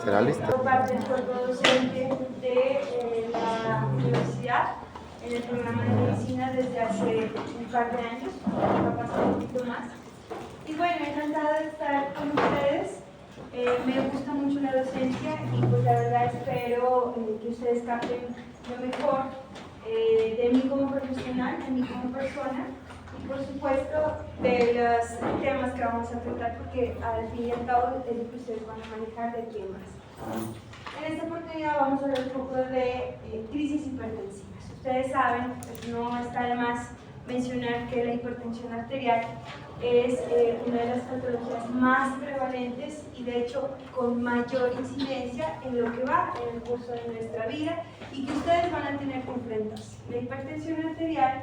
¿Será lista? Por parte del cuerpo docente de la universidad en el programa de medicina desde hace un par de años, capaz un poquito más. Y bueno, encantada de estar con ustedes. Me gusta mucho la docencia y pues la verdad espero que ustedes capten lo mejor de mí como profesional, de mí como persona y por supuesto de los temas que vamos a tratar, porque al fin y al cabo es lo que ustedes van a manejar de temas. En esta oportunidad vamos a hablar un poco de crisis hipertensivas. Ustedes saben, pues no está de más mencionar que la hipertensión arterial es una de las patologías más prevalentes y de hecho con mayor incidencia en lo que va en el curso de nuestra vida y que ustedes van a tener que enfrentarse. La hipertensión arterial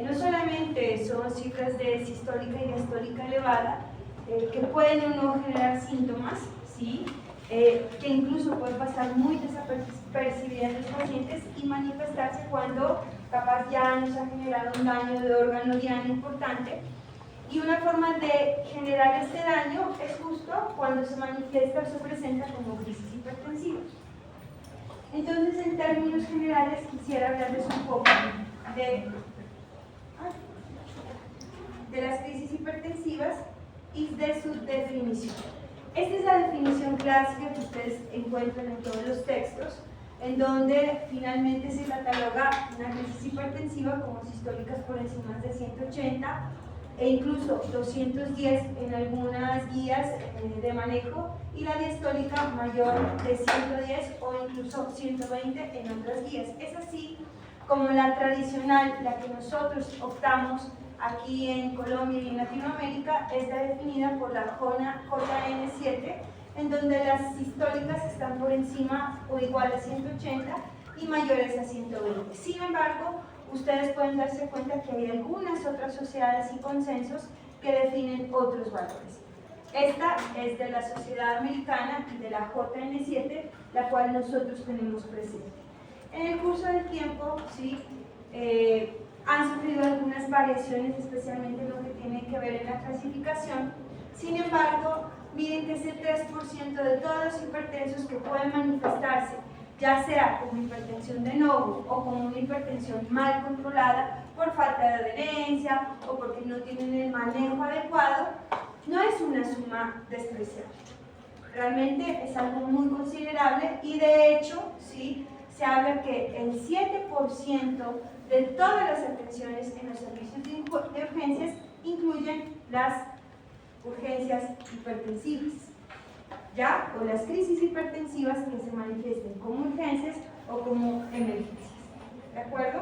no solamente son cifras de sistólica y diastólica elevada que pueden o no generar síntomas, ¿sí? Que incluso puede pasar muy desapercibida en los pacientes y manifestarse cuando capaz ya nos ha generado un daño de órgano diana importante. Y una forma de generar este daño es justo cuando se manifiesta o se presenta como crisis hipertensiva. Entonces, en términos generales, quisiera hablarles un poco de las crisis hipertensivas y de su definición. Esta es la definición clásica que ustedes encuentran en todos los textos, en donde finalmente se cataloga una crisis hipertensiva como sistólicas por encima de 180 e incluso 210 en algunas guías de manejo y la diastólica mayor de 110 o incluso 120 en otras guías. Es así como la tradicional, la que nosotros optamos aquí en Colombia y en Latinoamérica, está definida por la JN7, en donde las sistólicas están por encima o igual a 180 y mayores a 120. Sin embargo, ustedes pueden darse cuenta que hay algunas otras sociedades y consensos que definen otros valores. Esta es de la Sociedad Americana y de la JN7, la cual nosotros tenemos presente. En el curso del tiempo, ¿sí? Han sufrido algunas variaciones, especialmente en lo que tiene que ver en la clasificación. Sin embargo, miren que ese 3% de todos los hipertensos que pueden manifestarse, ya sea como hipertensión de novo o como una hipertensión mal controlada por falta de adherencia o porque no tienen el manejo adecuado, no es una suma despreciable. Realmente es algo muy considerable y de hecho, ¿sí? Se habla que el 7% de todas las atenciones en los servicios de urgencias incluyen las urgencias hipertensivas, ¿ya? O las crisis hipertensivas que se manifiesten como urgencias o como emergencias, ¿de acuerdo?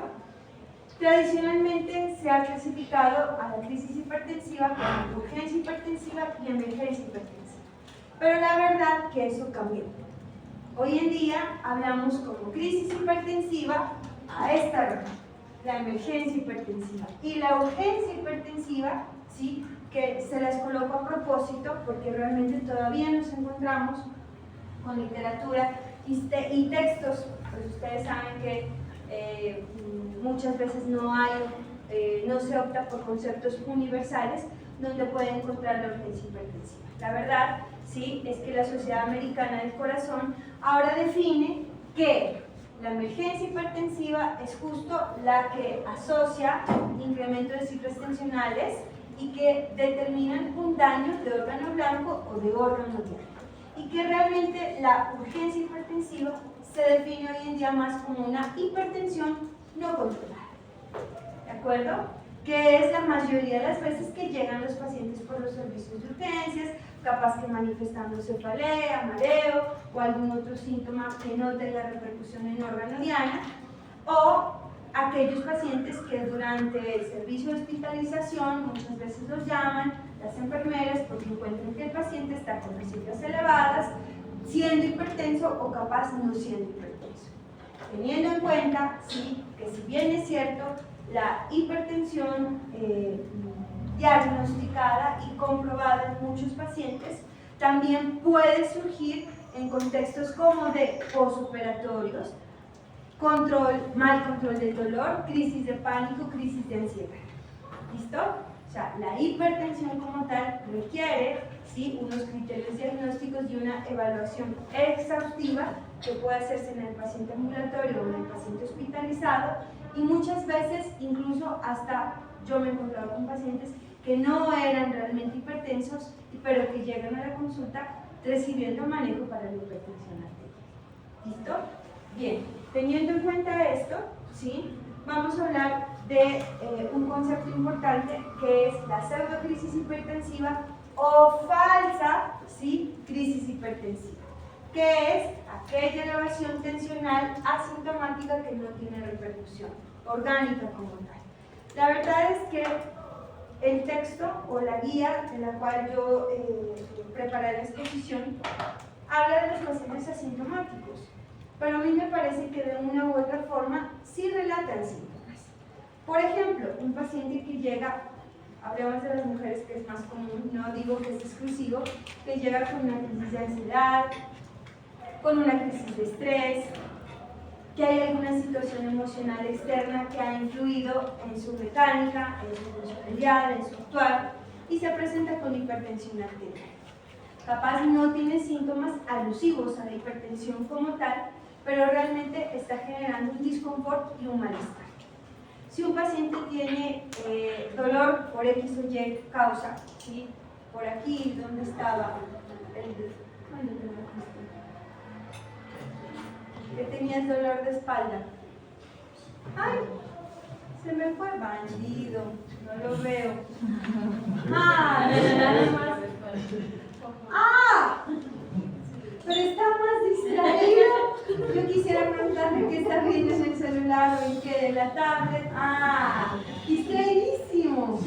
Tradicionalmente se ha clasificado a la crisis hipertensiva como urgencia hipertensiva y emergencia hipertensiva, pero la verdad que eso cambió. Hoy en día hablamos como crisis hipertensiva a esta rama, la emergencia hipertensiva y la urgencia hipertensiva, ¿sí? Que se las coloco a propósito porque realmente todavía nos encontramos con literatura y textos, pues ustedes saben que muchas veces no se opta por conceptos universales donde pueden encontrar la urgencia hipertensiva. La verdad, sí, es que la Sociedad Americana del Corazón ahora define que la emergencia hipertensiva es justo la que asocia incremento de cifras tensionales y que determinan un daño de órgano blanco o de órgano diana. Y que realmente la urgencia hipertensiva se define hoy en día más como una hipertensión no controlada. ¿De acuerdo? Que es la mayoría de las veces que llegan los pacientes por los servicios de urgencias, capaz que manifestando cefalea, mareo o algún otro síntoma que no tenga repercusión en órgano diana, o aquellos pacientes que durante el servicio de hospitalización muchas veces los llaman las enfermeras porque encuentran que el paciente está con las cifras elevadas, siendo hipertenso o capaz no siendo hipertenso. Teniendo en cuenta, sí, que si bien es cierto, la hipertensión diagnosticada y comprobada en muchos pacientes también puede surgir en contextos como de posoperatorios, mal control del dolor, crisis de pánico, crisis de ansiedad. ¿Listo? sea, la hipertensión como tal requiere, ¿sí?, unos criterios diagnósticos y una evaluación exhaustiva que puede hacerse en el paciente ambulatorio o en el paciente hospitalizado, y muchas veces incluso hasta yo me he encontrado con pacientes que no eran realmente hipertensos, pero que llegan a la consulta recibiendo manejo para la hipertensión arterial. ¿Listo? Bien, teniendo en cuenta esto, ¿sí?, vamos a hablar de un concepto importante que es la pseudocrisis hipertensiva o falsa, ¿sí?, crisis hipertensiva, que es aquella elevación tensional asintomática que no tiene repercusión orgánica como tal. La verdad es que el texto o la guía de la cual yo preparé la exposición habla de los pacientes asintomáticos, pero a mí me parece que de una u otra forma sí relatan síntomas. Por ejemplo, un paciente que llega, hablemos de las mujeres que es más común, no digo que es exclusivo, que llega con una crisis de ansiedad, con una crisis de estrés, que hay alguna situación emocional externa que ha influido en su mecánica, en su funcionalidad, en su actuar, y se presenta con hipertensión arterial. Capaz no tiene síntomas alusivos a la hipertensión como tal, pero realmente está generando un disconfort y un malestar. Si un paciente tiene dolor por X o Y causa, ¿sí?, por aquí donde estaba que tenía el dolor de espalda. ¡Ay! Se me fue, bandido, no lo veo. ¡Ah! Nada más. ¡Ah! Pero está más distraído. Yo quisiera preguntarle qué está viendo en el celular o en qué, en la tablet. ¡Ah! Distraidísimo.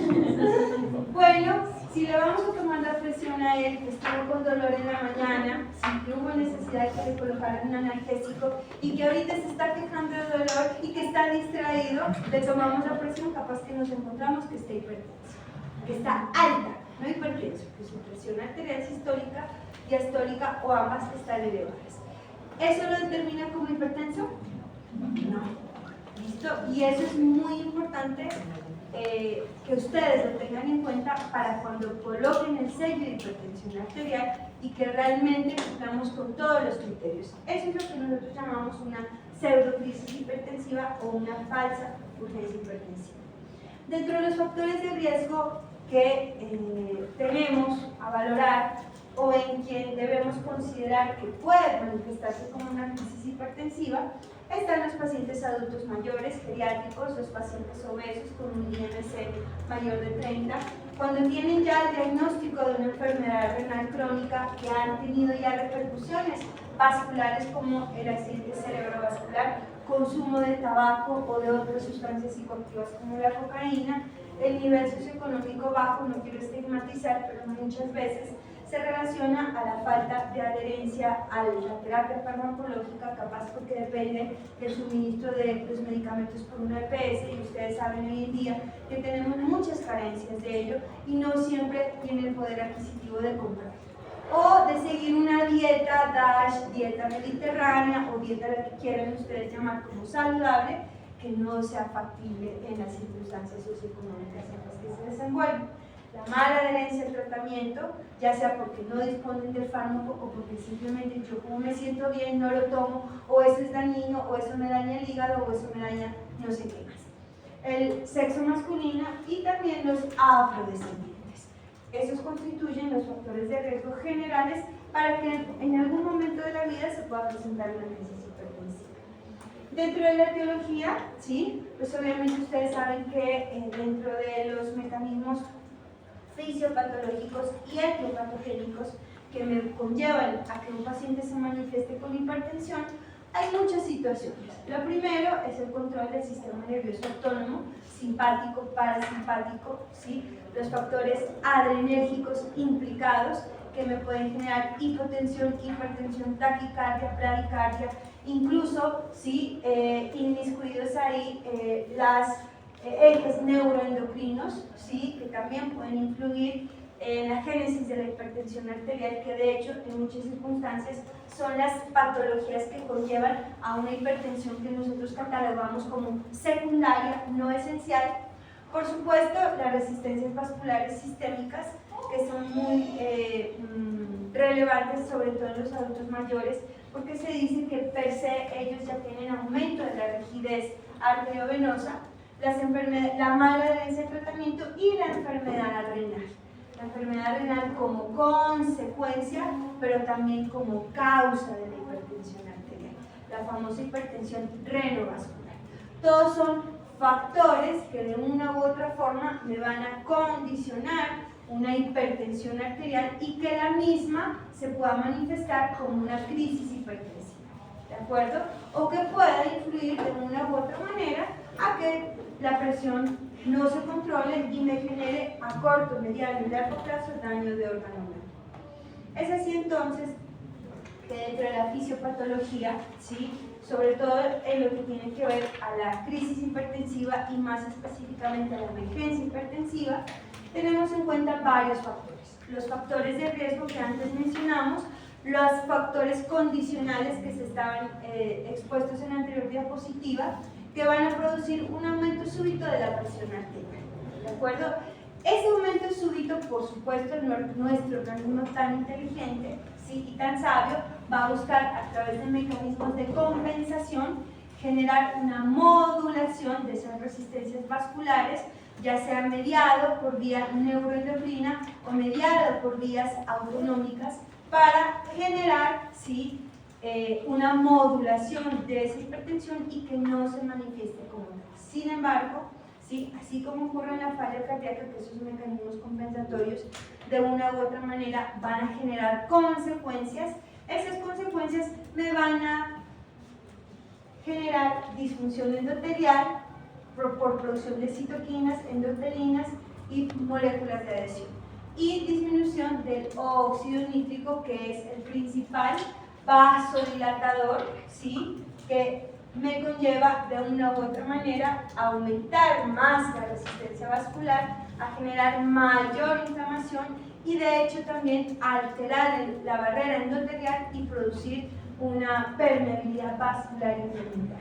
Bueno, si le vamos a tomar la presión a él, que estuvo con dolor en la mañana, sí, que hubo necesidad de que le colocaran un analgésico y que ahorita se está quejando de dolor y que está distraído, le tomamos la presión, capaz que nos encontramos que está hipertenso, que está alta, no hipertenso, que su presión arterial sistólica, diastólica o ambas están elevadas. ¿Eso lo determina como hipertenso? No. ¿Listo? Y eso es muy importante que ustedes lo tengan en cuenta para cuando coloquen el sello de hipertensión arterial y que realmente cumplamos con todos los criterios. Eso es lo que nosotros llamamos una pseudocrisis hipertensiva o una falsa urgencia hipertensiva. Dentro de los factores de riesgo que tenemos a valorar o en quien debemos considerar que puede manifestarse como una crisis hipertensiva, están los pacientes adultos mayores, geriátricos, los pacientes obesos con un IMC mayor de 30, cuando tienen ya el diagnóstico de una enfermedad renal crónica que han tenido ya repercusiones vasculares como el accidente cerebrovascular, consumo de tabaco o de otras sustancias psicoactivas como la cocaína, el nivel socioeconómico bajo, no quiero estigmatizar, pero muchas veces se relaciona a la falta de adherencia a la terapia farmacológica, capaz porque depende del suministro de los medicamentos por una EPS, y ustedes saben hoy en día que tenemos muchas carencias de ello y no siempre tienen el poder adquisitivo de comprar. O de seguir una dieta DASH, dieta mediterránea o dieta la que quieran ustedes llamar como saludable, que no sea factible en las circunstancias socioeconómicas en las que se desenvuelven. La mala adherencia al tratamiento, ya sea porque no disponen del fármaco o porque simplemente yo como me siento bien no lo tomo, o eso es dañino, o eso me daña el hígado, o eso me daña no sé qué más. El sexo masculino y también los afrodescendientes. Esos constituyen los factores de riesgo generales para que en algún momento de la vida se pueda presentar una crisis hipertensiva. Dentro de la etiología, ¿sí?, pues obviamente ustedes saben que dentro de los mecanismos fisiopatológicos y etiopatogénicos que me conllevan a que un paciente se manifieste con hipertensión, hay muchas situaciones. Lo primero es el control del sistema nervioso autónomo, simpático, parasimpático, ¿sí?, los factores adrenérgicos implicados que me pueden generar hipotensión, hipertensión, taquicardia, bradicardia, incluso, ¿sí?, inmiscuidos ahí las ejes neuroendocrinos, ¿sí?, que también pueden influir en la génesis de la hipertensión arterial, que de hecho en muchas circunstancias son las patologías que conllevan a una hipertensión que nosotros catalogamos como secundaria, no esencial, Por supuesto, las resistencias vasculares sistémicas, que son muy relevantes, sobre todo en los adultos mayores, porque se dice que per se ellos ya tienen aumento de la rigidez arteriovenosa, la mala adherencia al tratamiento y la enfermedad renal. La enfermedad renal como consecuencia, pero también como causa de la hipertensión arterial, la famosa hipertensión renovascular. Todos son factores que de una u otra forma me van a condicionar una hipertensión arterial y que la misma se pueda manifestar como una crisis hipertensiva, ¿de acuerdo? O que pueda influir de una u otra manera a que la presión no se controle y me genere a corto, mediano y largo plazo daño de órgano blanco. Es así entonces que dentro de la fisiopatología, ¿sí?, sobre todo en lo que tiene que ver a la crisis hipertensiva y más específicamente a la emergencia hipertensiva, tenemos en cuenta varios factores. Los factores de riesgo que antes mencionamos, los factores condicionales que se estaban expuestos en la anterior diapositiva, que van a producir un aumento súbito de la presión arterial, ¿de acuerdo? Ese aumento súbito, por supuesto, nuestro organismo tan inteligente, ¿sí?, y tan sabio, va a buscar a través de mecanismos de compensación generar una modulación de esas resistencias vasculares, ya sea mediado por vía neuroendocrina o mediado por vías autonómicas, para generar, ¿sí?, una modulación de esa hipertensión y que no se manifieste como tal. Sin embargo, ¿sí?, así como ocurre en la falla cardíaca, que esos mecanismos compensatorios de una u otra manera van a generar consecuencias, esas consecuencias me van a generar disfunción endotelial por producción de citoquinas, endotelinas y moléculas de adhesión, y disminución del óxido nítrico, que es el principal vasodilatador, ¿sí?, que me conlleva de una u otra manera a aumentar más la resistencia vascular, a generar mayor inflamación y de hecho también a alterar la barrera endotelial y producir una permeabilidad vascular incrementada.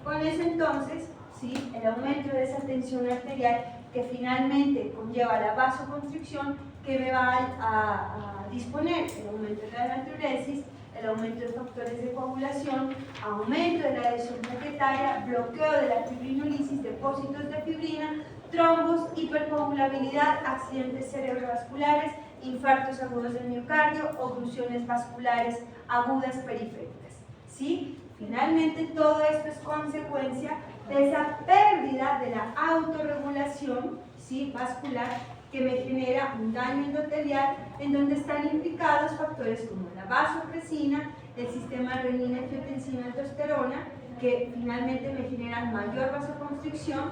Con eso entonces, ¿sí?, el aumento de esa tensión arterial que finalmente conlleva la vasoconstricción, que me va a disponer el aumento de la natriuresis, el aumento de factores de coagulación, aumento de la adhesión plaquetaria, bloqueo de la fibrinolisis, depósitos de fibrina, trombos, hipercoagulabilidad, accidentes cerebrovasculares, infartos agudos del miocardio, oclusiones vasculares agudas periféricas, ¿sí? Finalmente, todo esto es consecuencia de esa pérdida de la autorregulación, ¿sí?, vascular, que me genera un daño endotelial, en donde están implicados factores como la vasopresina, el sistema renina-angiotensina-aldosterona, que finalmente me generan mayor vasoconstricción,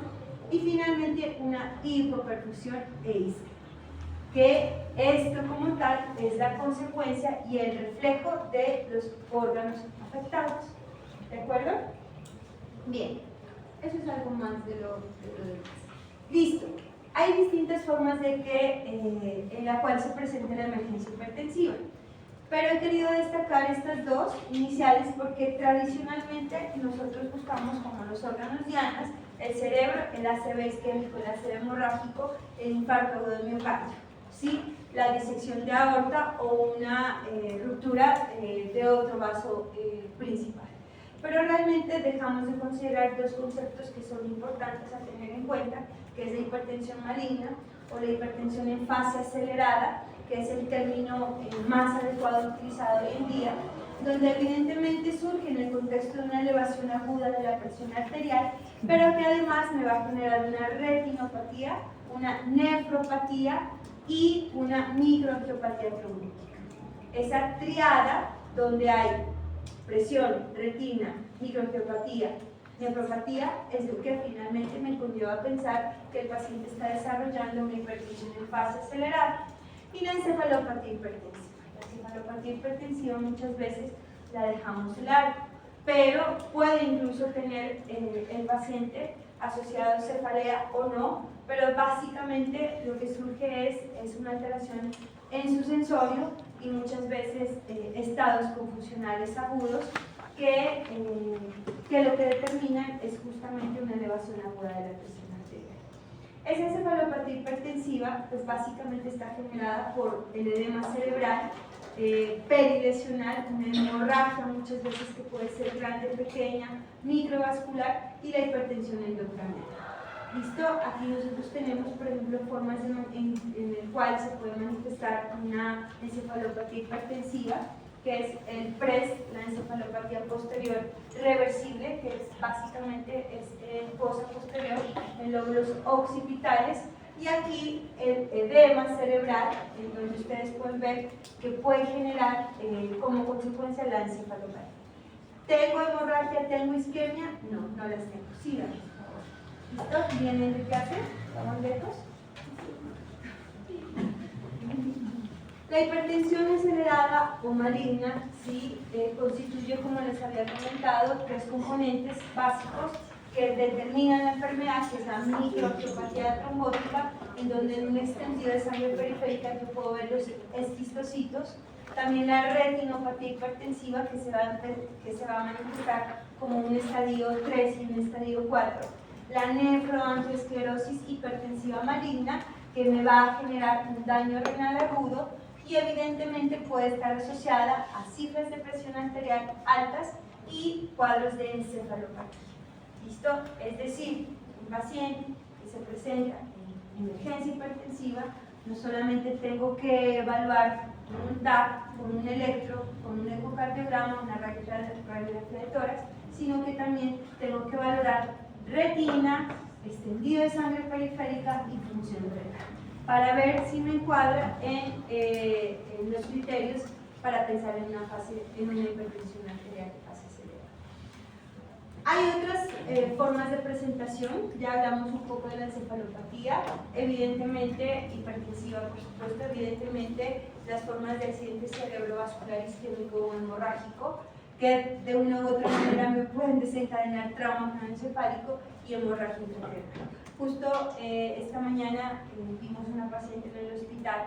y finalmente una hipoperfusión e isquemia, que esto como tal es la consecuencia y el reflejo de los órganos afectados. ¿De acuerdo? Bien, eso es algo más de lo demás. Listo. Hay distintas formas de en la cual se presenta la emergencia hipertensiva, pero he querido destacar estas dos iniciales porque tradicionalmente nosotros buscamos como los órganos dianas, el cerebro, el ACV isquémico, el ACV hemorrágico, el infarto agudo del miocardio, ¿sí?, la disección de aorta o una ruptura de otro vaso principal. Pero realmente dejamos de considerar dos conceptos que son importantes a tener en cuenta, que es la hipertensión maligna o la hipertensión en fase acelerada, que es el término más adecuado utilizado hoy en día, donde evidentemente surge en el contexto de una elevación aguda de la presión arterial, pero que además me va a generar una retinopatía, una nefropatía y una microangiopatía trombótica. Esa triada donde hay presión, retina, microangiopatía, nefropatía, es lo que finalmente me conlleva a pensar que el paciente está desarrollando una hipertensión en fase acelerada, y la encefalopatía hipertensiva. La encefalopatía hipertensiva muchas veces la dejamos de lado, pero puede incluso tener el paciente asociado a cefalea o no, pero básicamente lo que surge es una alteración en su sensorio y muchas veces estados confusionales agudos que lo que determinan es justamente una elevación aguda de la presión arterial. Esa encefalopatía hipertensiva pues básicamente está generada por el edema cerebral perilesional, una hemorragia muchas veces que puede ser grande, pequeña, microvascular, y la hipertensión endocraniana. ¿Listo? Aquí nosotros tenemos, por ejemplo, formas en el cual se puede manifestar una encefalopatía hipertensiva, que es el PRES, la encefalopatía posterior reversible, que es básicamente fosa posterior en lóbulos occipitales, y aquí el edema cerebral, en donde ustedes pueden ver que puede generar como consecuencia la encefalopatía. ¿Tengo hemorragia? ¿Tengo isquemia? No, no las tengo. Síganme. ¿Listo? ¿Vienen de qué hacer? ¿Vamos lejos? La hipertensión acelerada o maligna ¿sí? Constituye, como les había comentado, tres componentes básicos que determinan la enfermedad, que es la microartropatía trombótica, en donde en un extendido de sangre periférica yo puedo ver los esquistocitos. También la retinopatía hipertensiva, que se va a manifestar como un estadio 3 y un estadio 4. La nefroangiosclerosis hipertensiva maligna, que me va a generar un daño renal agudo y evidentemente puede estar asociada a cifras de presión arterial altas y cuadros de encefalopatía. ¿Listo? Es decir, un paciente que se presenta en emergencia hipertensiva, no solamente tengo que evaluar con un TAC, con un electro, con un ecocardiograma, una radiografía de tórax, sino que también tengo que valorar retina, extendido de sangre periférica y función renal, para ver si me encuadra en los criterios para pensar en una hipertensión arterial de fase acelerada. Hay otras formas de presentación, ya hablamos un poco de la encefalopatía, evidentemente hipertensiva, por supuesto, evidentemente las formas de accidente cerebrovascular isquémico o hemorrágico, que de una u otra manera me pueden desencadenar trauma craneoencefálico y hemorragia intracerebral. Justo esta mañana vimos una paciente en el hospital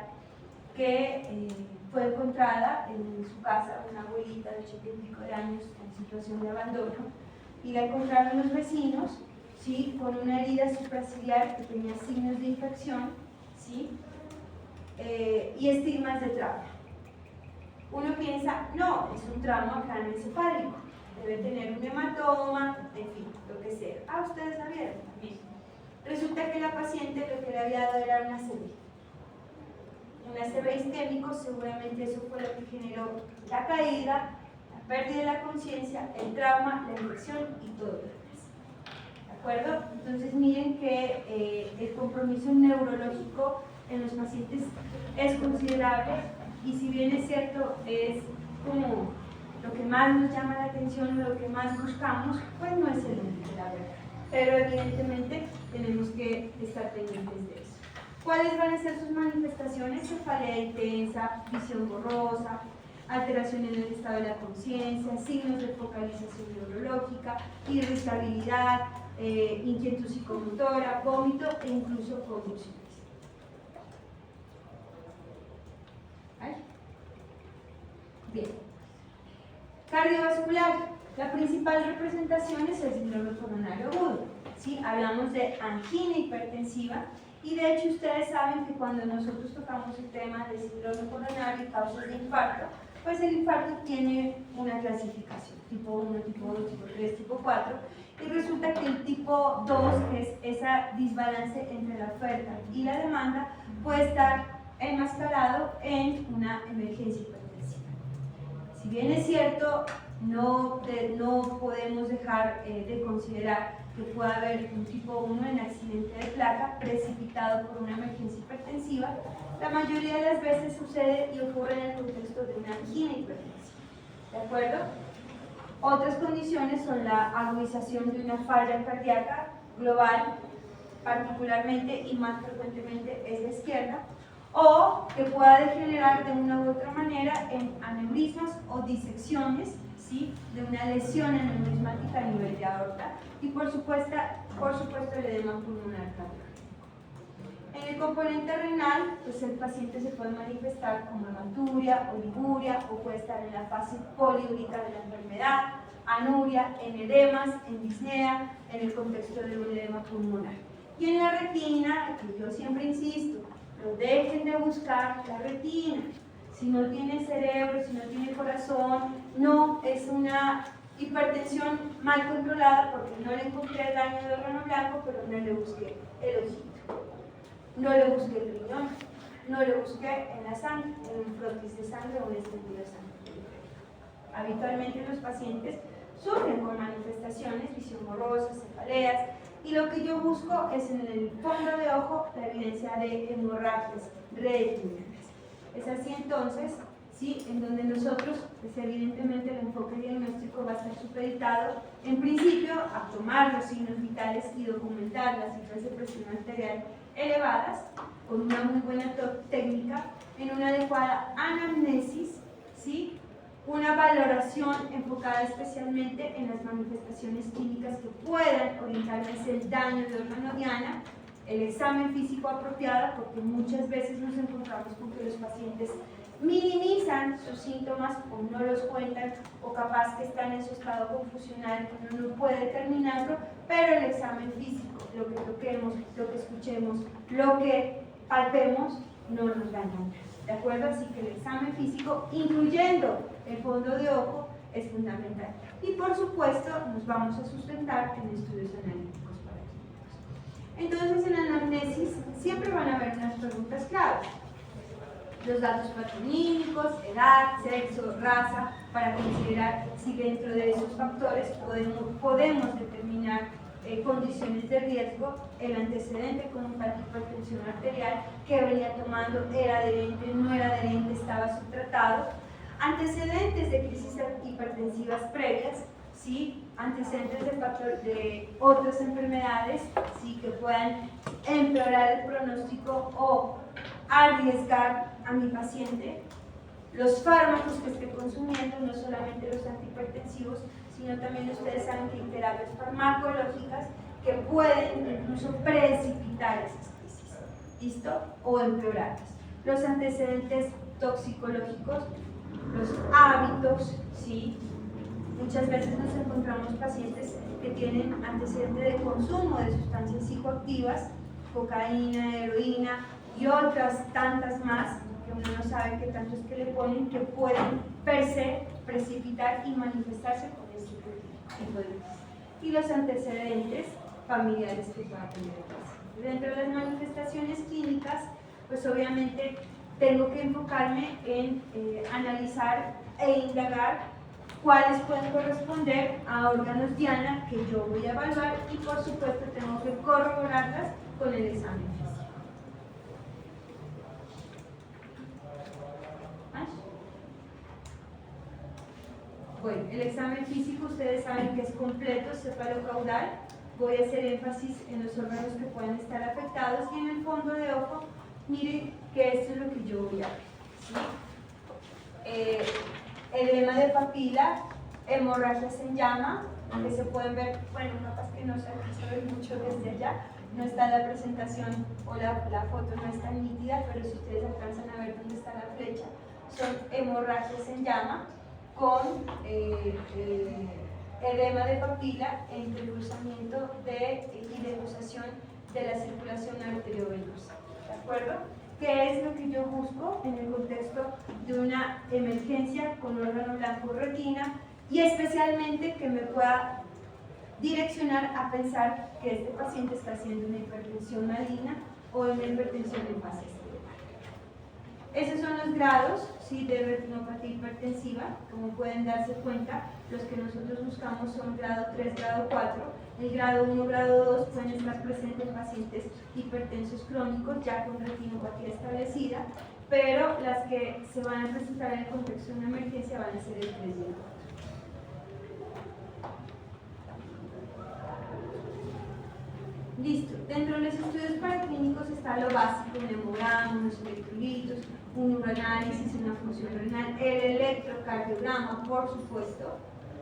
que fue encontrada en su casa, una abuelita de 80 y pico de años en situación de abandono, y la encontraron los vecinos, ¿sí? Con una herida supraciliar que tenía signos de infección, ¿sí? Y estigmas de trauma. Uno piensa, no, es un trauma craneoencefálico, debe tener un hematoma, en fin, lo que sea. Ah, ustedes la vieron también. Resulta que la paciente lo que le había dado era una ACV. Un ACV isquémico, seguramente eso fue lo que generó la caída, la pérdida de la conciencia, el trauma, la infección y todo lo demás. ¿De acuerdo? Entonces miren que el compromiso neurológico en los pacientes es considerable, y si bien es cierto, es como lo que más nos llama la atención, lo que más buscamos, pues no es el único, la verdad. Pero evidentemente tenemos que estar pendientes de eso. ¿Cuáles van a ser sus manifestaciones? Cefalea intensa, visión borrosa, alteración en el estado de la conciencia, signos de focalización neurológica, irritabilidad, inquietud psicomotora, vómito e incluso convulsiones. Bien. Cardiovascular. La principal representación es el síndrome coronario agudo. ¿Sí? Hablamos de angina hipertensiva, y de hecho ustedes saben que cuando nosotros tocamos el tema del síndrome coronario y causas de infarto, pues el infarto tiene una clasificación, tipo 1, tipo 2, tipo 3, tipo 4, y resulta que el tipo 2, que es ese desbalance entre la oferta y la demanda, puede estar enmascarado en una emergencia hipertensiva. Si bien es cierto, no podemos dejar de considerar que puede haber un tipo 1 en accidente de placa precipitado por una emergencia hipertensiva, la mayoría de las veces sucede y ocurre en el contexto de una angina hipertensiva. ¿De acuerdo? Otras condiciones son la agudización de una falla cardíaca global, particularmente y más frecuentemente es la izquierda, o que pueda degenerar de una u otra manera en aneurismas o disecciones, ¿sí? De una lesión aneurismática a nivel de aorta, y por supuesto el edema pulmonar cardíaco. En el componente renal, pues el paciente se puede manifestar como hematuria, oliguria, o puede estar en la fase poliúrica de la enfermedad, anuria, en edemas, en disnea, en el contexto de un edema pulmonar. Y en la retina, que yo siempre insisto, no dejen de buscar la retina. Si no tiene cerebro, si no tiene corazón, no es una hipertensión mal controlada porque no le encontré el daño de órgano blanco, pero no le busqué el ojito, no le busqué el riñón, no le busqué en la sangre, en un frotis de sangre o un estendido de sangre. Habitualmente los pacientes sufren con manifestaciones, visión borrosa, cefaleas, y lo que yo busco es en el fondo de ojo la evidencia de hemorragias retinianas. Es así entonces, ¿sí?, en donde nosotros, pues evidentemente el enfoque diagnóstico va a estar supeditado, en principio, a tomar los signos vitales y documentar las cifras de presión arterial elevadas, con una muy buena técnica, en una adecuada anamnesis, ¿sí?, una valoración enfocada especialmente en las manifestaciones clínicas que puedan orientar hacia el daño de órgano diana, el examen físico apropiado, porque muchas veces nos encontramos con que los pacientes minimizan sus síntomas o no los cuentan, o capaz que están en su estado confusional que uno no puede determinarlo, pero el examen físico, lo que toquemos, lo que escuchemos, lo que palpemos, no nos da nada. ¿De acuerdo? Así que el examen físico, incluyendo el fondo de ojo, es fundamental. Y por supuesto, nos vamos a sustentar en estudios analíticos para clínicos. Entonces, en la anamnesis siempre van a haber unas preguntas clave. Los datos patronímicos, edad, sexo, raza, para considerar si dentro de esos factores podemos determinar condiciones de riesgo, el antecedente con hipertensión arterial que venía tomando, era adherente, no era adherente, estaba subtratado, antecedentes de crisis hipertensivas previas, ¿sí?, antecedentes de otras enfermedades, ¿sí?, que puedan empeorar el pronóstico o arriesgar a mi paciente, los fármacos que esté consumiendo, no solamente los antihipertensivos, sino también ustedes saben que hay terapias farmacológicas que pueden incluso precipitar esas crisis, ¿listo? O empeorarlas. Los antecedentes toxicológicos, los hábitos, ¿sí? Muchas veces nos encontramos pacientes que tienen antecedente de consumo de sustancias psicoactivas, cocaína, heroína y otras tantas más, que uno no sabe qué tanto es que le ponen, que pueden per se precipitar y manifestarse con este tipo de crisis. Y los antecedentes familiares que pueda tener el paciente. Dentro de las manifestaciones clínicas, pues obviamente tengo que enfocarme en analizar e indagar cuáles pueden corresponder a órganos diana que yo voy a evaluar, y por supuesto tengo que corroborarlas con el examen físico. Bueno, el examen físico ustedes saben que es completo, cefalocaudal. Voy a hacer énfasis en los órganos que pueden estar afectados, y en el fondo de ojo, miren que esto es lo que yo voy a ver, ¿sí? Edema de papila, hemorragias en llama, que se pueden ver, bueno, capaz que no se alcanza a ver mucho desde allá, no está la presentación o la foto no es tan nítida, pero si ustedes alcanzan a ver dónde está la flecha, son hemorragias en llama con edema de papila e intercruzamiento y degustación de la circulación arteriovenosa. ¿De acuerdo? ¿Qué es lo que yo busco en el contexto de una emergencia con órgano blanco retina? Y especialmente que me pueda direccionar a pensar que este paciente está haciendo una hipertensión maligna o una hipertensión en fase cerebral. Esos son los grados, ¿sí?, de retinopatía hipertensiva. Como pueden darse cuenta, los que nosotros buscamos son grado 3, grado 4. El grado 1, grado 2 pueden estar presentes en pacientes hipertensos crónicos ya con retinopatía establecida, pero las que se van a presentar en el contexto de una emergencia van a ser el 3 y el 4. Listo. Dentro de los estudios paraclínicos está lo básico, un hemograma, unos electrolitos, un uroanálisis, una función renal, el electrocardiograma, por supuesto,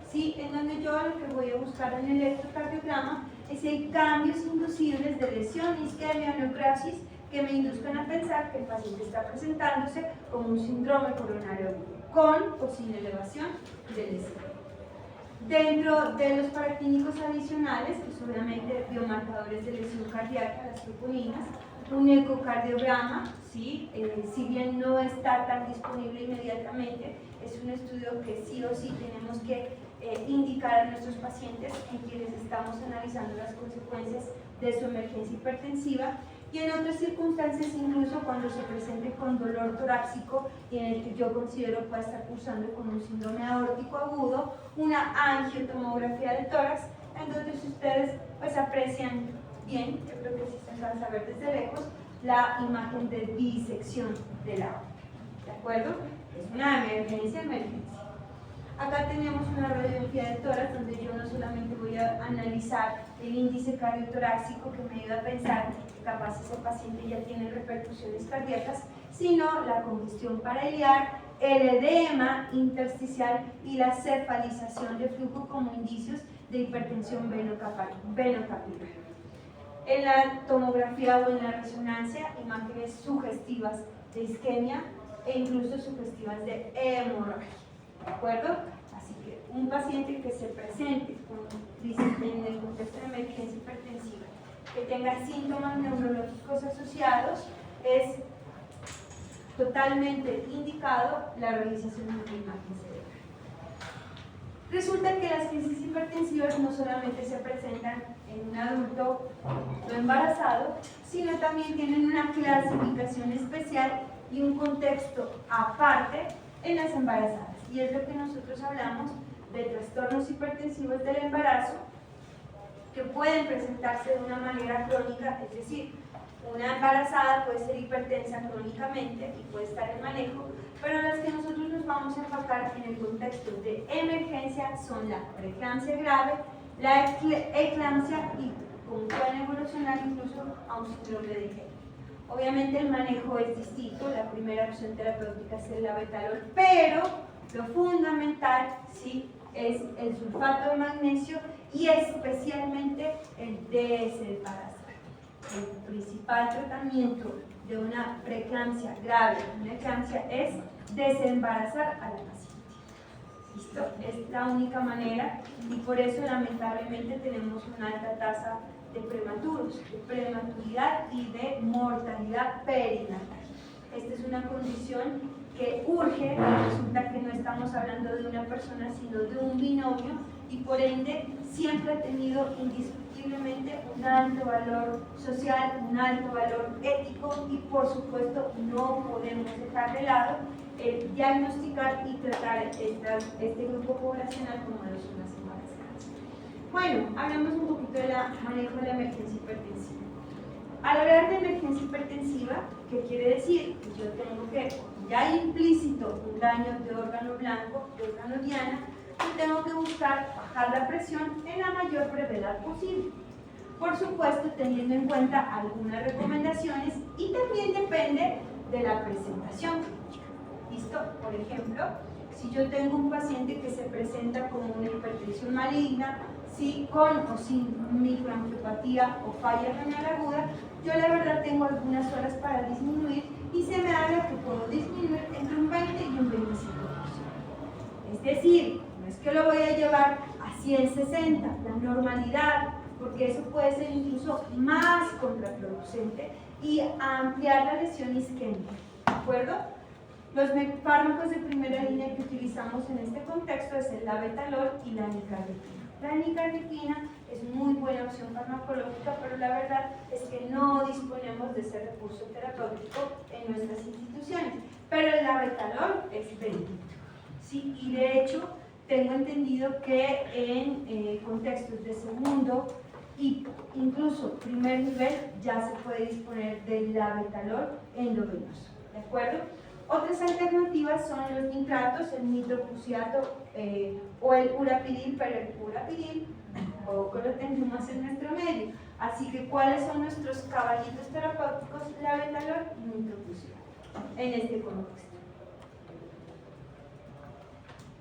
¿sí? En donde yo lo que voy a buscar en el electrocardiograma es si hay cambios inducibles de lesión, isquemia o neoplasia que me induzcan a pensar que el paciente está presentándose como un síndrome coronario agudo, con o sin elevación de lesión. Dentro de los paraclínicos adicionales, pues obviamente biomarcadores de lesión cardíaca, las troponinas, un ecocardiograma, ¿sí? Si bien no está tan disponible inmediatamente, es un estudio que sí o sí tenemos que indicar a nuestros pacientes en quienes estamos analizando las consecuencias de su emergencia hipertensiva, y en otras circunstancias, incluso cuando se presente con dolor torácico y en el que yo considero pueda estar cursando con un síndrome aórtico agudo, una angiotomografía de tórax, en donde si ustedes pues aprecian bien, yo creo que sí se alcanza a ver desde lejos, la imagen de disección de la aorta. ¿De acuerdo? Es una emergencia. Acá tenemos una radiografía de tórax donde yo no solamente voy a analizar el índice cardiotorácico que me ayuda a pensar que capaz ese paciente ya tiene repercusiones cardíacas, sino la congestión parailiar, el edema intersticial y la cefalización de flujo como indicios de hipertensión venocapilar. En la tomografía o en la resonancia, imágenes sugestivas de isquemia e incluso sugestivas de hemorragia. ¿De acuerdo? Así que un paciente que se presente en el contexto de emergencia hipertensiva, que tenga síntomas neurológicos asociados, es totalmente indicado la realización de una imagen cerebral. Resulta que las crisis hipertensivas no solamente se presentan en un adulto no embarazado, sino también tienen una clasificación especial y un contexto aparte en las embarazadas. Y es lo que nosotros hablamos de trastornos hipertensivos del embarazo, que pueden presentarse de una manera crónica, es decir, una embarazada puede ser hipertensa crónicamente y puede estar en manejo, pero las que nosotros nos vamos a enfocar en el contexto de emergencia son la preeclampsia grave, la eclampsia y como pueden evolucionar incluso a un síndrome de Henry. Obviamente el manejo es distinto, la primera opción terapéutica es el labetalol, pero lo fundamental sí es el sulfato de magnesio y especialmente el desembarazar. El principal tratamiento de una preeclampsia grave, una eclampsia, es desembarazar a la paciente. ¿Listo? Es la única manera y por eso lamentablemente tenemos una alta tasa de prematuros, de prematuridad y de mortalidad perinatal. Esta es una condición que urge, resulta que no estamos hablando de una persona sino de un binomio y por ende siempre ha tenido indiscutiblemente un alto valor social, un alto valor ético y por supuesto no podemos dejar de lado el diagnosticar y tratar este grupo poblacional como lo son las embarazadas. Bueno, hablemos un poquito del manejo de la emergencia hipertensiva. Al hablar de emergencia hipertensiva, ¿qué quiere decir? Que yo tengo que, ya implícito un daño de órgano blanco, de órgano diana, y tengo que buscar bajar la presión en la mayor brevedad posible. Por supuesto, teniendo en cuenta algunas recomendaciones y también depende de la presentación clínica. ¿Listo? Por ejemplo, si yo tengo un paciente que se presenta con una hipertensión maligna, ¿sí? Con o sin microangiopatía o falla renal aguda, yo la verdad tengo algunas horas para disminuir y se me habla que puedo disminuir entre un 20 y un 25%. Es decir, no es que lo voy a llevar a 160, la normalidad, porque eso puede ser incluso más contraproducente y ampliar la lesión isquémica. ¿De acuerdo? Los fármacos de primera línea que utilizamos en este contexto es el labetalol y la nicardipina. La nicardipina es muy buena opción farmacológica, pero la verdad es que no disponemos de ese recurso terapéutico en nuestras instituciones. Pero el labetalol es bendito, ¿sí? Y de hecho, tengo entendido que en contextos de segundo y incluso primer nivel ya se puede disponer del labetalol endovenoso. ¿De acuerdo? Otras alternativas son los nitratos, el nitroprusiato o el urapidil, pero el urapidil tampoco lo tenemos en nuestro medio. Así que, ¿cuáles son nuestros caballitos terapéuticos? Labetalol y nitroprusiato en este contexto.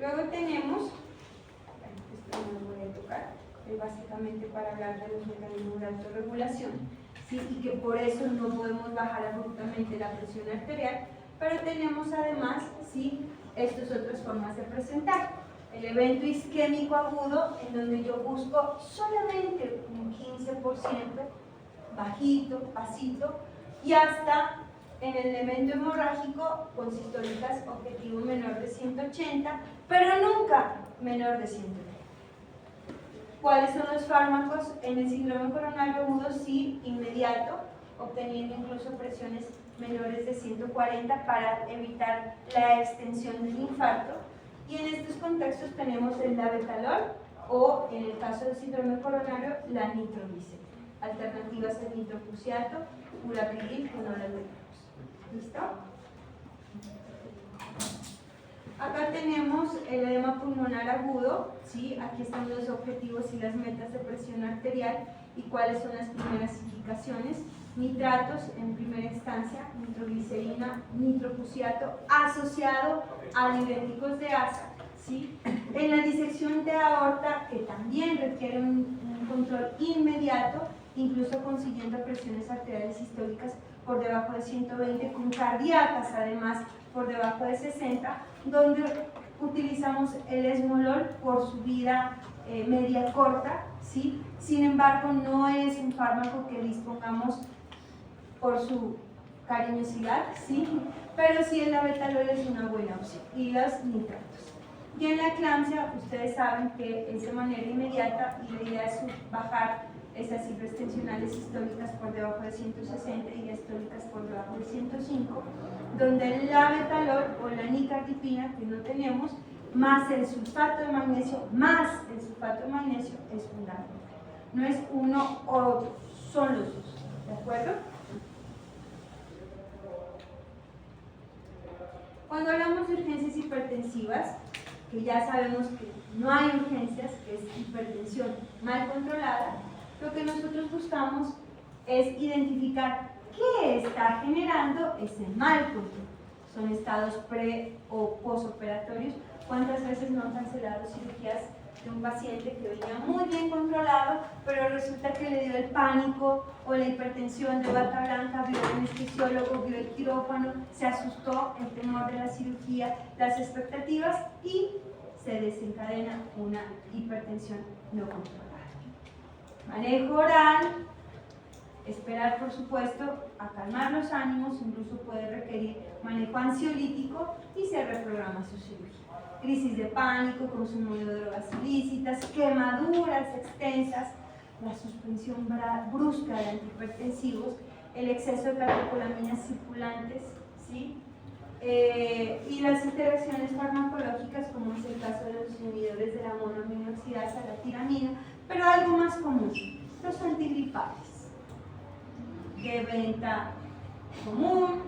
Luego tenemos, esto no lo voy a tocar, es básicamente para hablar de los mecanismos de autorregulación, ¿sí? Y que por eso no podemos bajar abruptamente la presión arterial. Pero tenemos además, sí, estas otras formas de presentar. el evento isquémico agudo, en donde yo busco solamente un 15%, bajito, pasito, y hasta en el evento hemorrágico con sistólicas objetivo menor de 180, pero nunca menor de 120. ¿Cuáles son los fármacos en el síndrome coronario agudo? Sí, inmediato, obteniendo incluso presiones menores de 140 para evitar la extensión del infarto. Y en estos contextos tenemos el labetalol o, en el caso del síndrome coronario, la nitroglicerina. Alternativas al nitroprusiato, urapilil con noradrenalina. ¿Listo? Acá tenemos el edema pulmonar agudo, ¿sí? Aquí están los objetivos y las metas de presión arterial y cuáles son las primeras indicaciones. Nitratos en primera instancia, nitroglicerina, nitroprusiato asociado a diuréticos de asa, ¿sí? En la disección de aorta, que también requiere un control inmediato, incluso consiguiendo presiones arteriales sistólicas por debajo de 120, con cardíacas además por debajo de 60, donde utilizamos el esmolol por su vida media corta, ¿sí? Sin embargo, no es un fármaco que dispongamos por su cariñosidad, ¿sí? Pero sí el labetalol es una buena opción, y los nitratos. Y en la eclampsia, ustedes saben que es de manera inmediata y la idea es bajar esas cifras tensionales sistólicas por debajo de 160 y diastólicas por debajo de 105, donde el labetalol o la nicardipina, que no tenemos, más el sulfato de magnesio, es fundamental. No es uno o otro, son los dos, ¿de acuerdo? Cuando hablamos de urgencias hipertensivas, que ya sabemos que no hay urgencias, que es hipertensión mal controlada, lo que nosotros buscamos es identificar qué está generando ese mal control. Son estados pre o posoperatorios. ¿Cuántas veces no han cancelado cirugías de un paciente que venía muy bien controlado, pero resulta que le dio el pánico o la hipertensión de bata blanca, vio el anestesiólogo, vio el quirófano, se asustó, el temor de la cirugía, las expectativas, y se desencadena una hipertensión no controlada? Manejo oral, esperar por supuesto a calmar los ánimos, incluso puede requerir manejo ansiolítico y se reprograma su cirugía. Crisis de pánico, consumo de drogas ilícitas, quemaduras extensas, la suspensión brusca de antihipertensivos, el exceso de catecolaminas circulantes, ¿sí? Y las interacciones farmacológicas, como es el caso de los inhibidores de la monoaminoxidasa, la tiramina, pero algo más común, los antigripales, de venta común,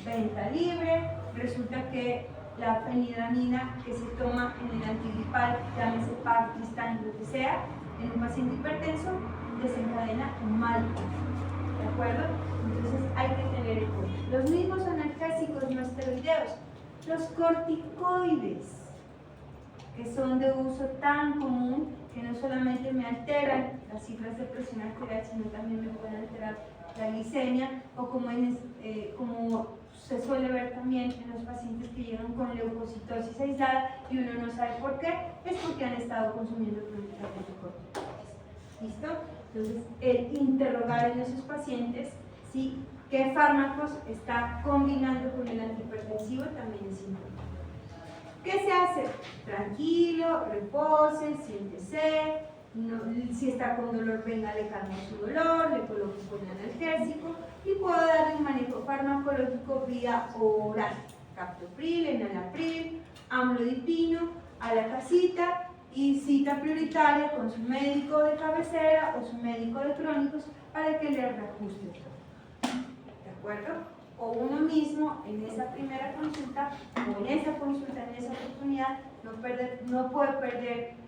venta libre. Resulta que la fenidramina que se toma en el antigripal, llámese PAC, Tristán, lo que sea, en un paciente hipertenso, desencadena un mal, ¿de acuerdo? Entonces hay que tener en cuenta. Los mismos analgésicos no esteroideos, los corticoides, que son de uso tan común que no solamente me alteran las cifras de presión arterial, sino también me pueden alterar la glicemia, o como se suele ver también en los pacientes que llegan con leucocitosis aislada y uno no sabe por qué, es porque han estado consumiendo crónicamente corticoides. ¿Listo? Entonces, el interrogar en esos pacientes, ¿sí?, qué fármacos está combinando con el antihipertensivo también es importante. ¿Qué se hace? Tranquilo, repose, siéntese, si está con dolor, venga, le calmo su dolor, le coloco un buen analgésico y puedo darle un manejo farmacológico vía oral, captopril, enalapril, amlodipino, a la casita y cita prioritaria con su médico de cabecera o su médico de crónicos para que le reajuste todo. ¿De acuerdo? O uno mismo en esa primera consulta o en esa consulta, en esa oportunidad, no puede perder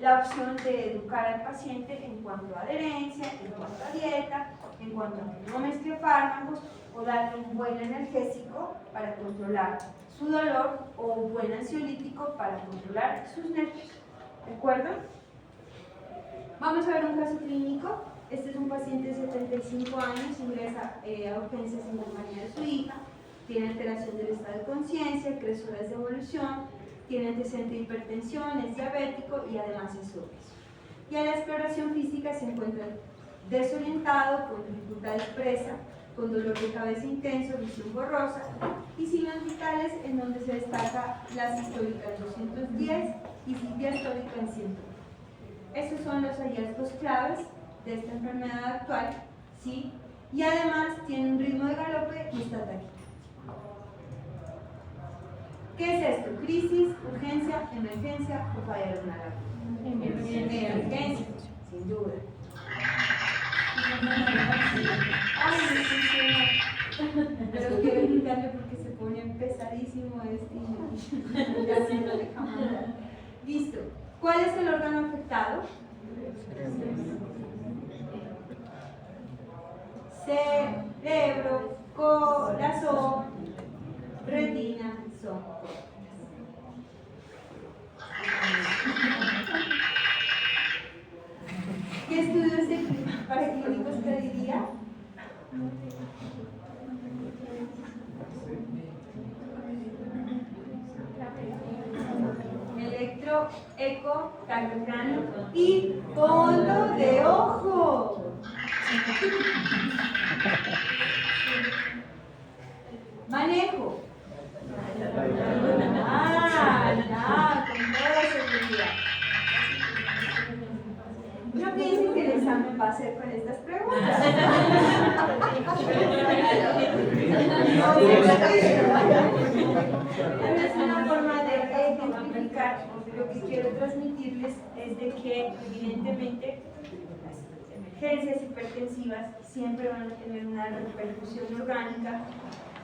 la opción de educar al paciente en cuanto a adherencia, en cuanto a dieta, en cuanto a que no mezcle fármacos, o darle un buen analgésico para controlar su dolor o un buen ansiolítico para controlar sus nervios. ¿De acuerdo? Vamos a ver un caso clínico. Este es un paciente de 75 años, ingresa a urgencias en compañía de su hija, tiene alteración del estado de conciencia, cresuras de evolución, tiene antecedente de hipertensión, es diabético y además es obeso. Y a la exploración física se encuentra desorientado, con dificultad expresa, con dolor de cabeza intenso, visión borrosa y signos vitales en donde se destaca la sistólica en 210 y diastólica en 100. Estos son los hallazgos claves de esta enfermedad actual, ¿sí? Y además tiene un ritmo de galope y está taquicárdico. ¿Qué es esto? ¿Crisis, urgencia, emergencia o falla renal? Emergencia, sin duda. Ay, no funciona. Pero quiero indicarle porque se pone pesadísimo y ya se lo deja mandar. Listo. ¿Cuál es el órgano afectado? Cerebro, corazón, retina, son córneas. ¿Qué estudios de paraclínicos te diría? Electro, eco, cardiograma y fondo de ojo. Manejo. Ya, con toda seguridad. No piensen que el examen va a ser con estas preguntas. Es una forma de identificar. Lo que quiero transmitirles es de que evidentemente las emergencias hipertensivas siempre van a tener una repercusión orgánica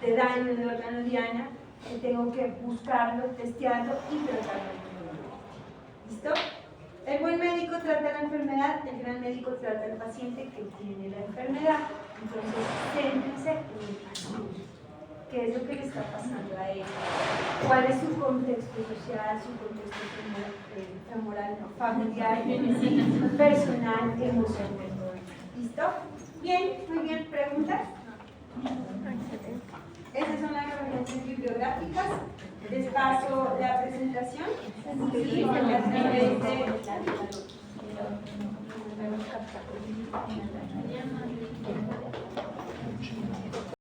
de daño de órgano diana, que tengo que buscarlo, testearlo y tratarlo. ¿Listo? El buen médico trata la enfermedad, el gran médico trata al paciente que tiene la enfermedad. Entonces, céntrense en el paciente. ¿Qué es lo que le está pasando a él? ¿Cuál es su contexto social, su contexto femoral, familiar, personal, emocional? ¿Listo? Bien, muy bien. ¿Preguntas? Estas son las referencias bibliográficas. Les paso la presentación. Sí, a través de